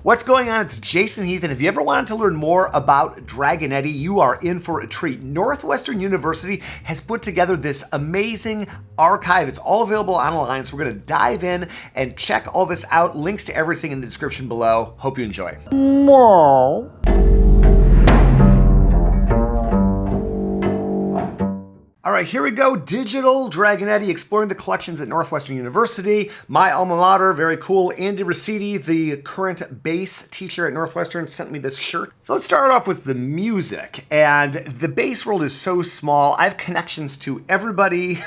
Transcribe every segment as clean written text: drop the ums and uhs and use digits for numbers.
What's going on? It's Jason Heath, and if you ever wanted to learn more about Dragonetti, you are in for a treat. Northwestern University has put together this amazing archive. It's all available online, so we're going to dive in and check all this out. Links to everything in the description below. Hope you enjoy. All right, here we go. Digital Dragonetti, exploring the collections at Northwestern University. My alma mater, very cool. Andy Riccitti, the current bass teacher at Northwestern, sent me this shirt. So let's start off with the music. And the bass world is so small. I have connections to everybody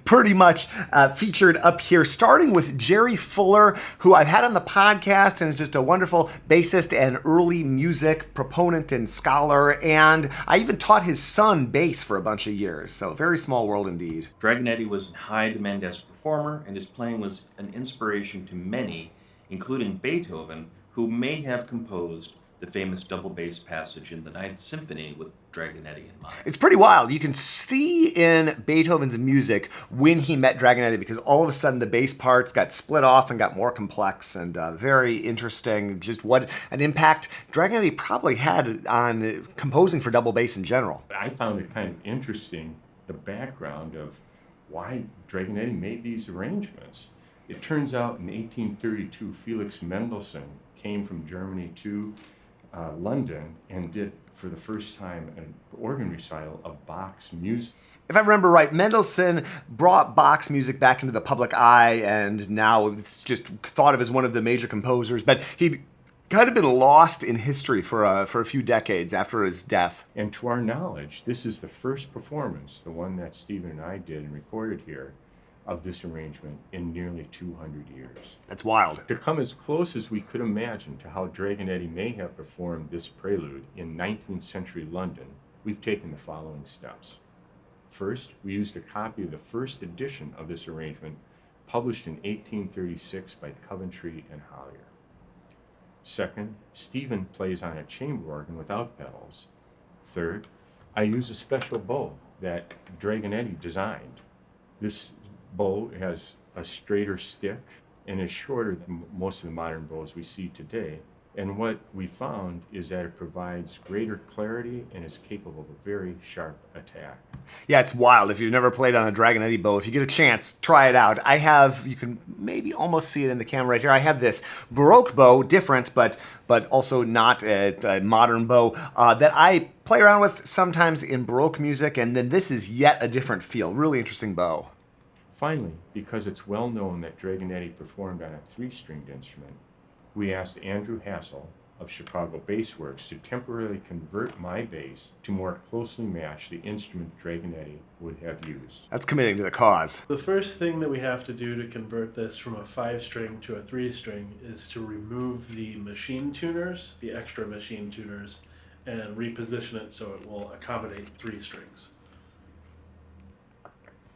pretty much featured up here, starting with Jerry Fuller, who I've had on the podcast and is just a wonderful bassist and early music proponent and scholar. And I even taught his son bass for a bunch of years. So very small world indeed. Dragonetti was in high demand as a performer, and his playing was an inspiration to many, including Beethoven, who may have composed the famous double bass passage in the Ninth Symphony with Dragonetti in mind. It's pretty wild. You can see in Beethoven's music when he met Dragonetti, because all of a sudden the bass parts got split off and got more complex, and very interesting just what an impact Dragonetti probably had on composing for double bass in general. I found it kind of interesting, the background of why Dragonetti made these arrangements. It turns out in 1832, Felix Mendelssohn came from Germany to London and did for the first time an organ recital of Bach's music. If I remember right, Mendelssohn brought Bach's music back into the public eye, and now it's just thought of as one of the major composers, but he'd kind of been lost in history for a few decades after his death. And to our knowledge, this is the first performance, the one that Stephen and I did and recorded here, of this arrangement in nearly 200 years. That's wild. To come as close as we could imagine to how Dragonetti may have performed this prelude in 19th century London, we've taken the following steps. First, we used a copy of the first edition of this arrangement, published in 1836 by Coventry and Hollier. Second, Stephen plays on a chamber organ without pedals. Third, I use a special bow that Dragonetti designed. This bow has a straighter stick and is shorter than most of the modern bows we see today. And what we found is that it provides greater clarity and is capable of a very sharp attack. Yeah, it's wild. If you've never played on a Dragonetti bow, if you get a chance, try it out. I have, you can maybe almost see it in the camera right here. I have this Baroque bow, different, but also not a modern bow, that I play around with sometimes in Baroque music, and then this is yet a different feel. Really interesting bow. Finally, because it's well known that Dragonetti performed on a three-stringed instrument, we asked Andrew Hassel of Chicago Bass Works to temporarily convert my bass to more closely match the instrument Dragonetti would have used. That's committing to the cause. The first thing that we have to do to convert this from a 5-string to a 3-string is to remove the machine tuners, the extra machine tuners, and reposition it so it will accommodate 3 strings.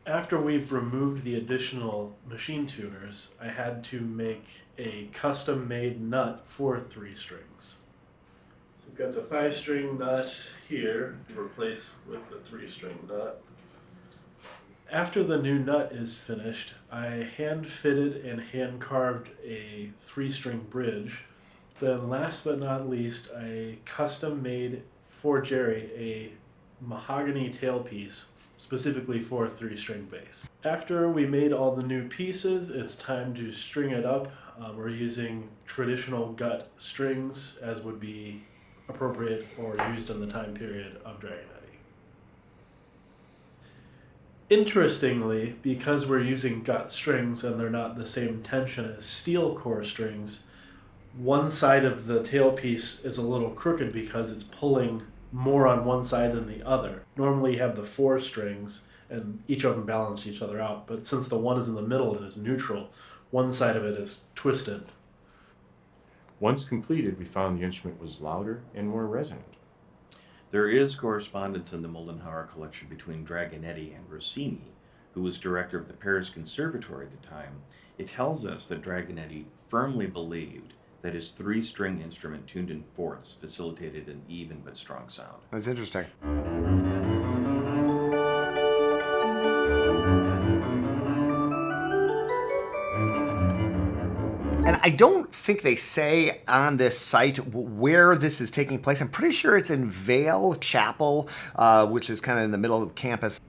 After we've removed the additional machine tuners, I had to make a custom-made nut for 3 strings. So we've got the 5-string nut here to replace with the 3-string nut. After the new nut is finished, I hand-fitted and hand-carved a 3-string bridge. Then last but not least, I custom-made for Jerry a mahogany tailpiece specifically for a 3-string bass. After we made all the new pieces, it's time to string it up. We're using traditional gut strings as would be appropriate or used in the time period of Dragonetti. Interestingly, because we're using gut strings and they're not the same tension as steel core strings, one side of the tailpiece is a little crooked because it's pulling more on one side than the other. Normally you have the 4 strings and each of them balance each other out, but since the one is in the middle and is neutral, one side of it is twisted. Once completed, we found the instrument was louder and more resonant. There is correspondence in the Moldenhauer collection between Dragonetti and Rossini, who was director of the Paris Conservatory at the time. It tells us that Dragonetti firmly believed that his 3-string instrument tuned in fourths facilitated an even but strong sound. That's interesting. I don't think they say on this site where this is taking place. I'm pretty sure it's in Vale Chapel, which is kind of in the middle of campus.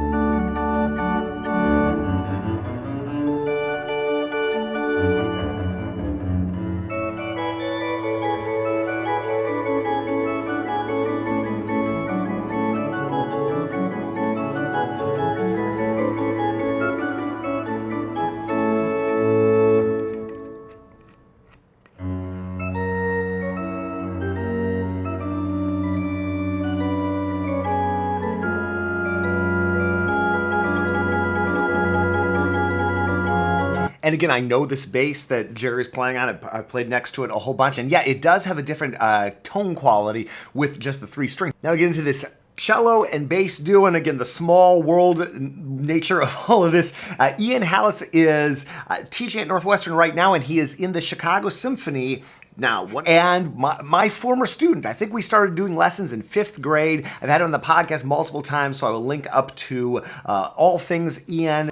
And again, I know this bass that Jerry's playing on. I played next to it a whole bunch. And yeah, it does have a different tone quality with just the 3 strings. Now we get into this cello and bass duo, and again, the small world nature of all of this. Ian Hallis is teaching at Northwestern right now, and he is in the Chicago Symphony now. And my former student, I think we started doing lessons in 5th grade. I've had him on the podcast multiple times, so I will link up to all things Ian.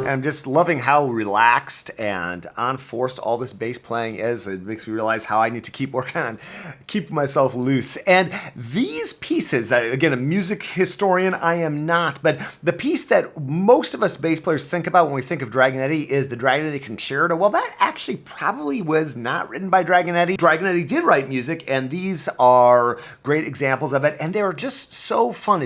I'm just loving how relaxed and unforced all this bass playing is. It makes me realize how I need to keep working on keeping myself loose. And these pieces, again, a music historian I am not, but the piece that most of us bass players think about when we think of Dragonetti is the Dragonetti Concerto. Well, that actually probably was not written by Dragonetti. Dragonetti did write music, and these are great examples of it, and they're just so fun.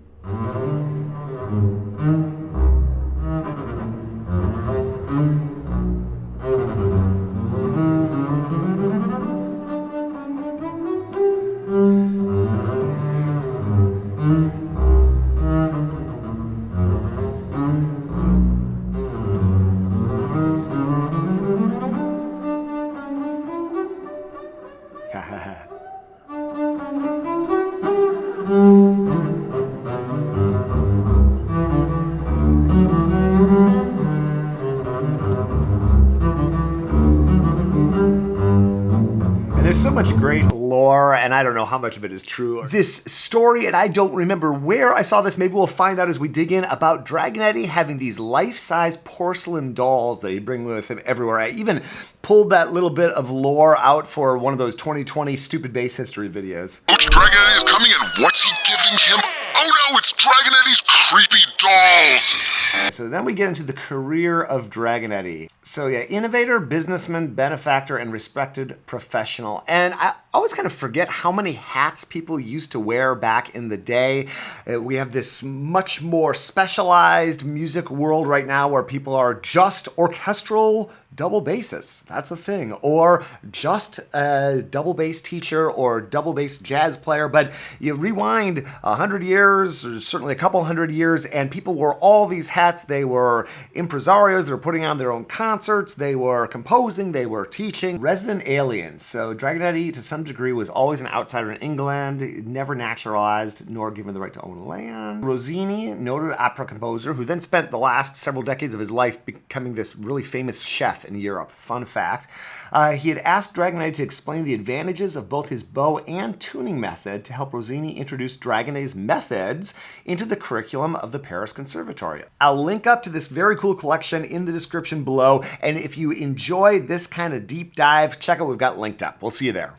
There's so much great lore, and I don't know how much of it is true. This story, and I don't remember where I saw this, maybe we'll find out as we dig in, about Dragonetti having these life-size porcelain dolls that he'd bring with him everywhere. I even pulled that little bit of lore out for one of those 2020 Stupid Bass History videos. Coach Dragonetti is coming, and what's he giving him? Oh no, it's Dragonetti's creepy dolls! So then we get into the career of Dragonetti. So yeah, innovator, businessman, benefactor, and respected professional. And I always kind of forget how many hats people used to wear back in the day. We have this much more specialized music world right now where people are just orchestral double bassists. That's a thing. Or just a double bass teacher or double bass jazz player. But you rewind 100 years, or certainly a couple hundred years, and people wore all these hats. They were impresarios. They were putting on their own concerts. They were composing. They were teaching. Resident aliens. So Dragonetti, to some degree, was always an outsider in England, never naturalized, nor given the right to own land. Rossini, noted opera composer, who then spent the last several decades of his life becoming this really famous chef in Europe. Fun fact. He had asked Dragonetti to explain the advantages of both his bow and tuning method to help Rossini introduce Dragonetti's methods into the curriculum of the Paris Conservatory. I'll link up to this very cool collection in the description below, and if you enjoy this kind of deep dive, check out what we've got linked up. We'll see you there.